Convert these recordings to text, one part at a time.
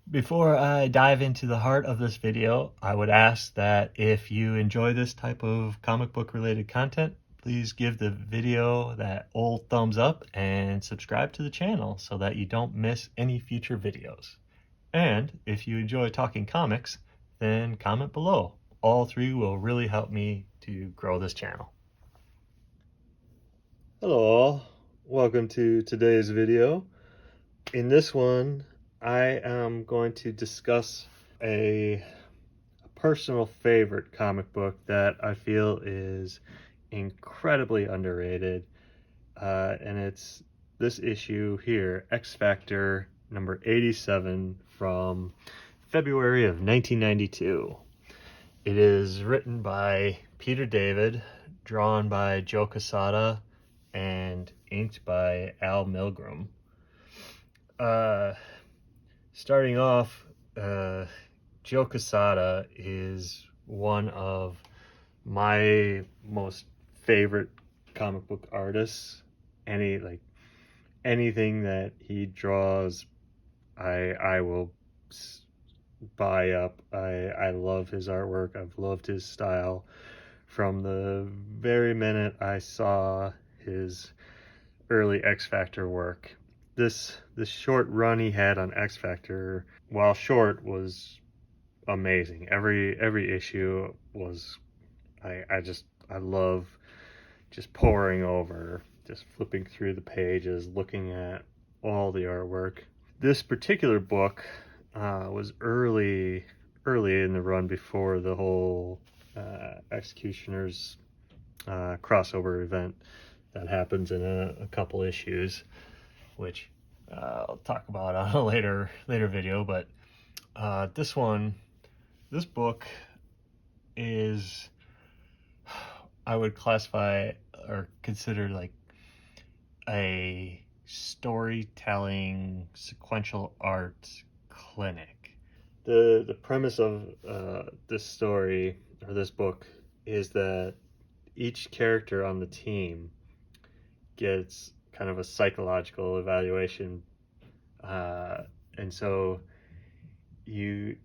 Before I dive into the heart of this video, I would ask that if you enjoy this type of comic book related content, please give the video that old thumbs up and subscribe to the channel so that you don't miss any future videos. And if you enjoy talking comics, then comment below. All three will really help me to grow this channel. Hello all, welcome to today's video. In this one, I am going to discuss a personal favorite comic book that I feel is incredibly underrated, and it's this issue here, X Factor number 87 from February of 1992. It is written by Peter David, drawn by Joe Quesada, and inked by Al Milgrom. Starting off, Joe Quesada is one of my most favorite comic book artists. Anything that he draws, I will buy up. I love his artwork. I've loved his style from the very minute I saw his early X Factor work. This short run he had on X Factor, while short, was amazing. Every issue was, I love just poring over, just flipping through the pages, looking at all the artwork. This particular book was early in the run, before the whole Executioners crossover event that happens in a couple issues, which I'll talk about on a later video. But this book is, I would classify or consider like a storytelling sequential art clinic. The premise of this story, or this book, is that each character on the team gets kind of a psychological evaluation, and so you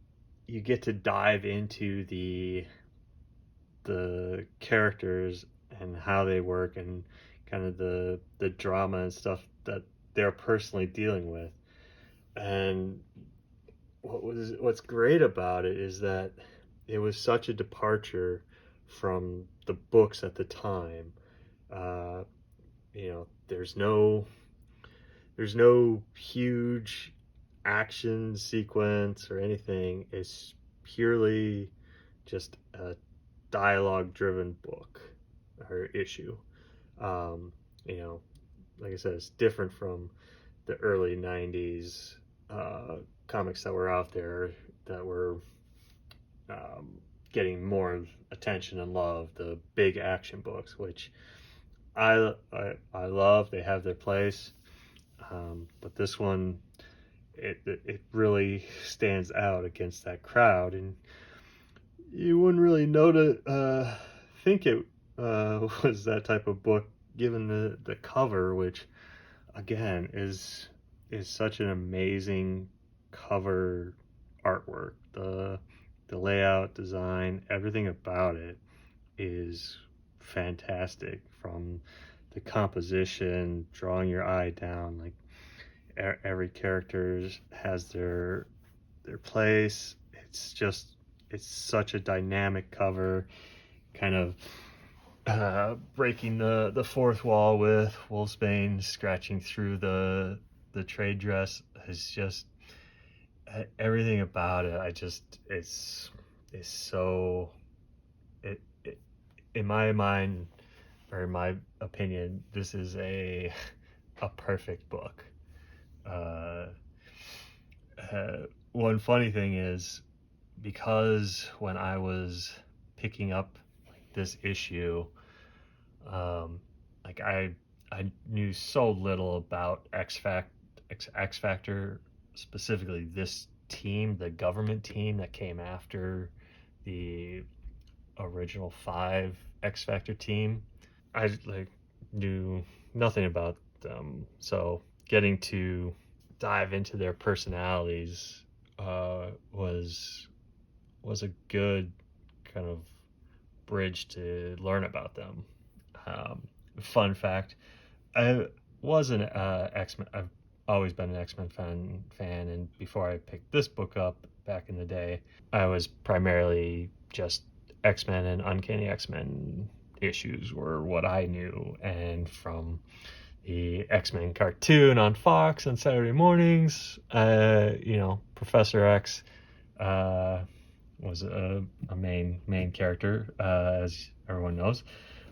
get to dive into the characters and how they work, and kind of the drama and stuff that they're personally dealing with. And what's great about it is that it was such a departure from the books at the time. There's no huge action sequence or anything. It's purely just a dialogue driven book or issue. Like I said, it's different from the early 90s comics that were out there that were getting more attention and love, the big action books, which I love. They have their place, but this one, it really stands out against that crowd, and you wouldn't really think it was that type of book, given the cover, which again is such an amazing cover artwork. The layout, design, everything about it is fantastic, from the composition, drawing your eye down. Like every character has their place. It's such a dynamic cover, kind of breaking the fourth wall with Wolfsbane scratching through the trade dress. Is just everything about it. It's so, in my mind, or in my opinion, this is a perfect book. One funny thing is, because when I was picking up this issue, I knew so little about X Factor, specifically this team, the government team that came after the original 5 X Factor team. I like knew nothing about them, so getting to dive into their personalities was a good kind of bridge to learn about them. Um, Fun fact: I was an X-Men. I've always been an X-Men fan, and before I picked this book up back in the day, I was primarily just X-Men and Uncanny X-Men issues were what I knew, and from the X-Men cartoon on Fox on Saturday mornings, Professor X uh, was a main character, as everyone knows.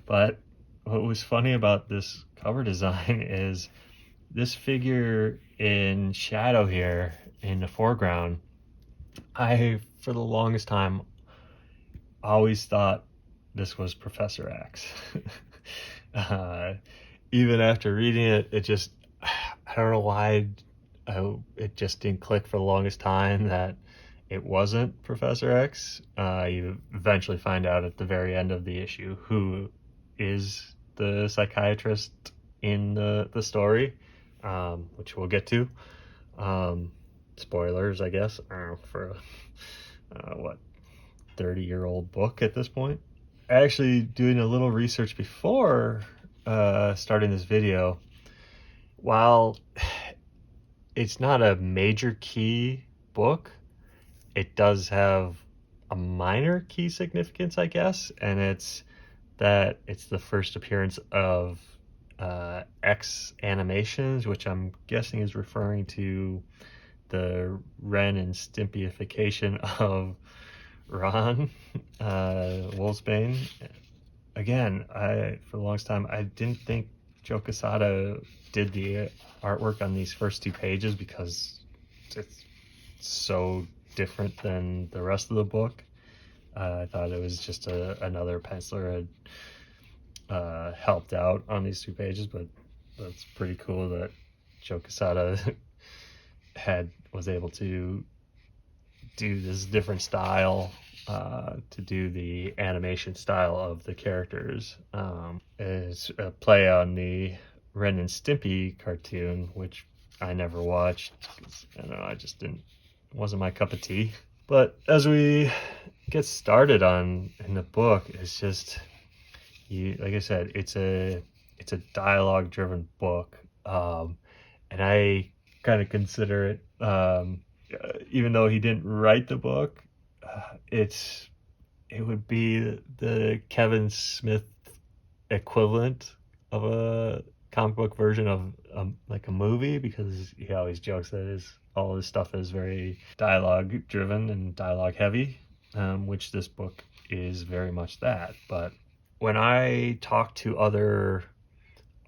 But what was funny about this cover design is this figure in shadow here in the foreground. I, for the longest time, always thought this was Professor X. uh, Even after reading it, it just, I don't know why it just didn't click for the longest time that it wasn't Professor X. You eventually find out at the very end of the issue who is the psychiatrist in the story, which we'll get to. Spoilers, I guess, for what, 30-year-old book at this point. Actually, doing a little research before starting this video, while it's not a major key book, it does have a minor key significance, I guess, and it's that it's the first appearance of X animations, which I'm guessing is referring to the Ren and Stimpification of Ron Wolfsbane. Again, for the longest time I didn't think Joe Quesada did the artwork on these first two pages because it's so different than the rest of the book. I thought it was just another penciler had helped out on these two pages, but that's pretty cool that Joe Quesada was able to do this different style to do the animation style of the characters. Is a play on the Ren and Stimpy cartoon, which I never watched because I don't know, I just didn't, wasn't my cup of tea. But as we get started in the book, it's just, like I said, it's a dialogue driven book, and I kind of consider it, even though he didn't write the book, it would be the Kevin Smith equivalent of a comic book version of like a movie, because he always jokes that all his stuff is very dialogue driven and dialogue heavy, which this book is very much that. But when I talk to other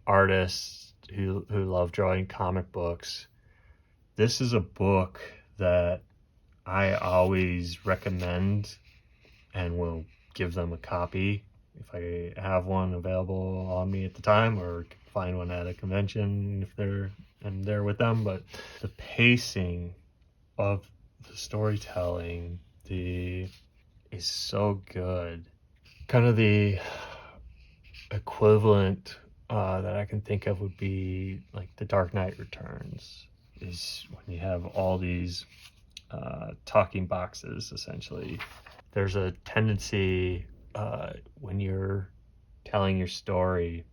artists who love drawing comic books, this is a book that I always recommend and will give them a copy if I have one available on me at the time, or find one at a convention if I'm there with them. But the pacing of the storytelling is so good. Kind of the equivalent that I can think of would be like The Dark Knight Returns, is when you have all these talking boxes, essentially. There's a tendency when you're telling your story,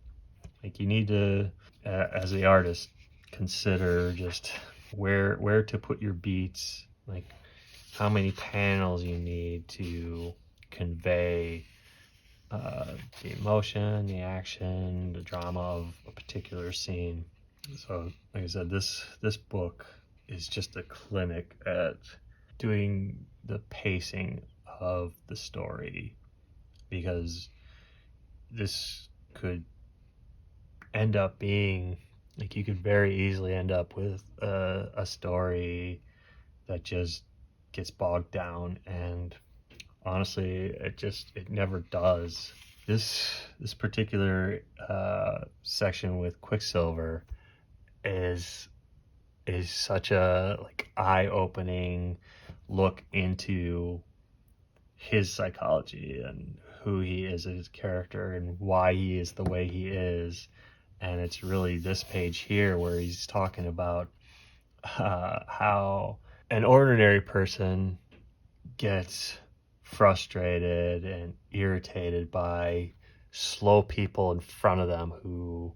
like, you need to, as the artist, consider just where to put your beats, like how many panels you need to convey the emotion, the action, the drama of a particular scene. So, like I said, this book is just a clinic at doing the pacing of the story, because this could end up being, like, you could very easily end up with a story that just gets bogged down, and honestly it never does. This particular section with Quicksilver is such a, like, eye-opening look into his psychology and who he is as a character and why he is the way he is. And it's really this page here where he's talking about how an ordinary person gets frustrated and irritated by slow people in front of them who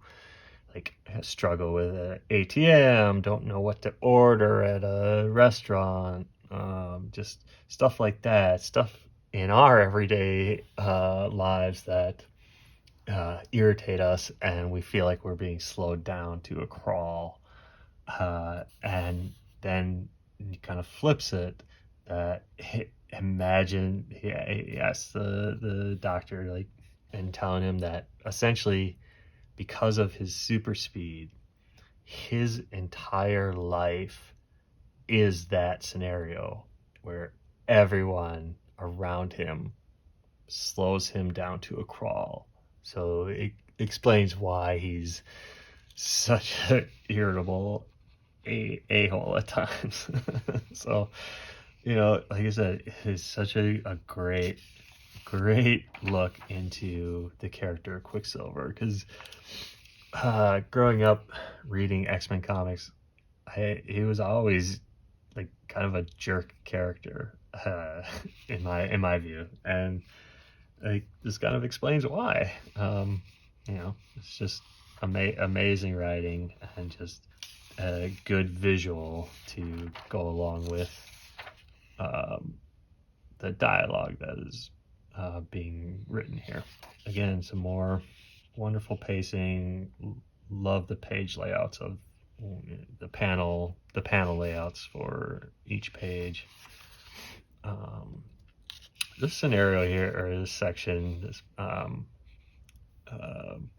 like struggle with an ATM, don't know what to order at a restaurant, just stuff like that, stuff in our everyday lives that irritate us, and we feel like we're being slowed down to a crawl. And then he kind of flips it that imagine he asks the doctor, like, and telling him that essentially because of his super speed, his entire life is that scenario where everyone around him slows him down to a crawl. So it explains why he's such an irritable a-hole at times. So, like I said, it's such a great look into the character of Quicksilver, because growing up reading X-Men comics, he was always like kind of a jerk character in my view, and like this kind of explains why. It's just amazing writing and just a good visual to go along with the dialogue that is being written here. Again, some more wonderful pacing. Love the page layouts of the panel layouts for each page. This scenario here, or this section, this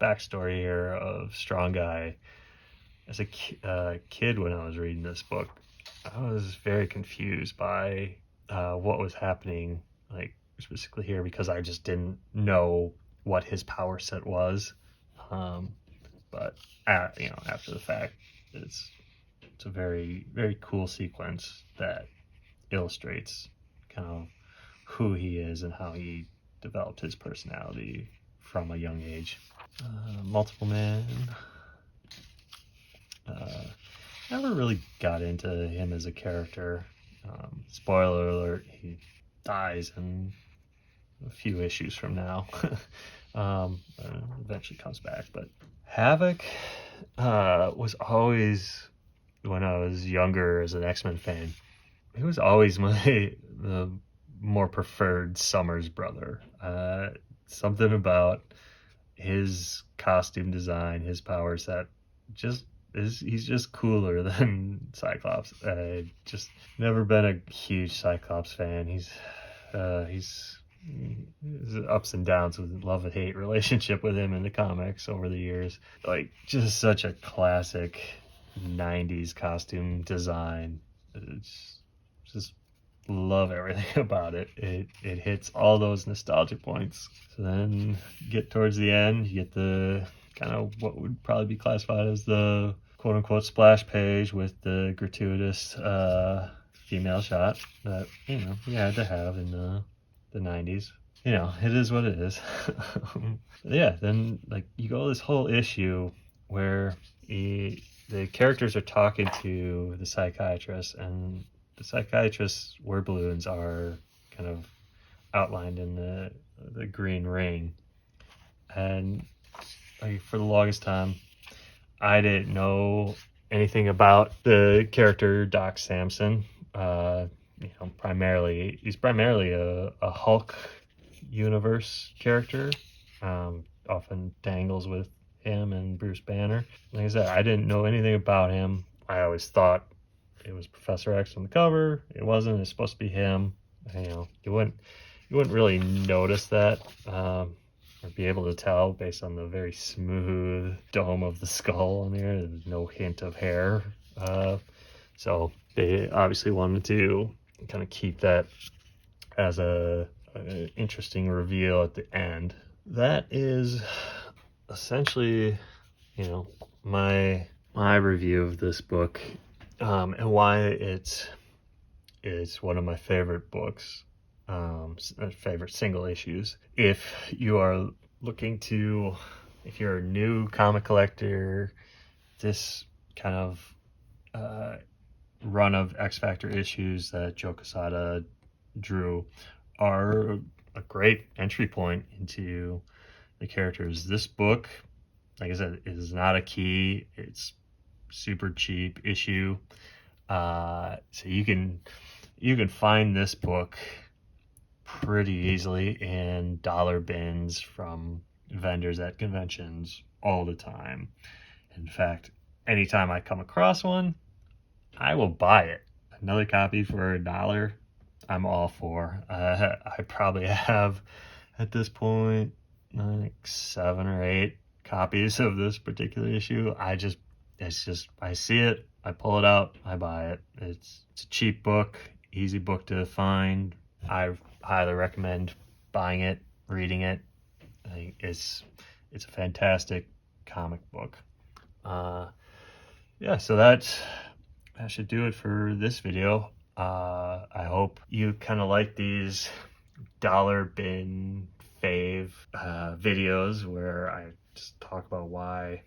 backstory here of Strong Guy. As a kid, when I was reading this book, I was very confused by what was happening, like specifically here, because I just didn't know what his power set was. But after the fact, it's a very, very cool sequence that illustrates kind of who he is and how he developed his personality from a young age. Multiple Man. Never really got into him as a character. Spoiler alert, he dies in a few issues from now. Eventually comes back. But Havoc was always, when I was younger as an X-Men fan, he was always the more preferred Summers brother. Something about his costume design, his power set, he's just cooler than Cyclops. Just never been a huge Cyclops fan. He's ups and downs with love and hate relationship with him in the comics over the years. Like, just such a classic 90s costume design. It's just love everything about it. It hits all those nostalgia points. So then get towards the end, you get the kind of what would probably be classified as the quote-unquote splash page with the gratuitous female shot that you had to have in the 90s. It is what it is. Yeah, then like you go this whole issue where the characters are talking to the psychiatrist, and the psychiatrist's word balloons are kind of outlined in the green ring. And like, for the longest time, I didn't know anything about the character Doc Samson. He's primarily a Hulk universe character. Often dangles with him and Bruce Banner. Like I said, I didn't know anything about him. I always thought it was Professor X on the cover. It wasn't. It's supposed to be him. You wouldn't really notice that or be able to tell based on the very smooth dome of the skull on there. There's no hint of hair. So they obviously wanted to kind of keep that as an interesting reveal at the end. That is essentially, my review of this book, and why it's one of my favorite books favorite single issues. If you are looking to, if you're a new comic collector, this kind of run of X Factor issues that Joe Quesada drew are a great entry point into the characters. This book, like I said, is not a key. It's super cheap issue. So you can find this book pretty easily in dollar bins from vendors at conventions all the time. In fact, anytime I come across one, I will buy it. Another copy for $1, I'm all for. I probably have at this point like 7 or 8 copies of this particular issue. I see it, I pull it out, I buy it. It's a cheap book, easy book to find. I highly recommend buying it, reading it. I think it's a fantastic comic book. Yeah, so that should do it for this video. I hope you kind of like these dollar bin fave videos where I just talk about why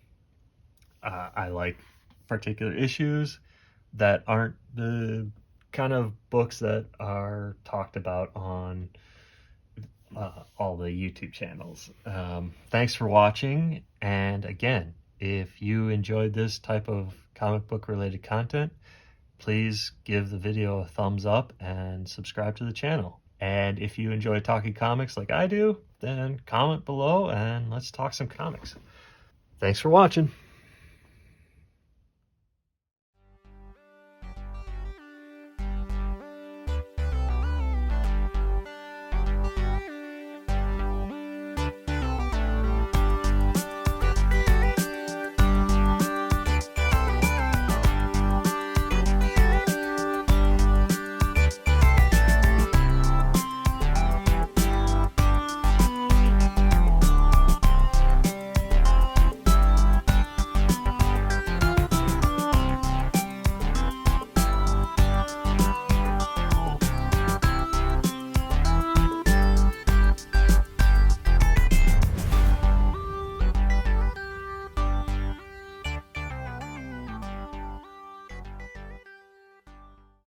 I like particular issues that aren't the kind of books that are talked about on all the YouTube channels. Thanks for watching, and again, if you enjoyed this type of comic book related content, please give the video a thumbs up and subscribe to the channel. And if you enjoy talking comics like I do, then comment below and let's talk some comics. Thanks for watching.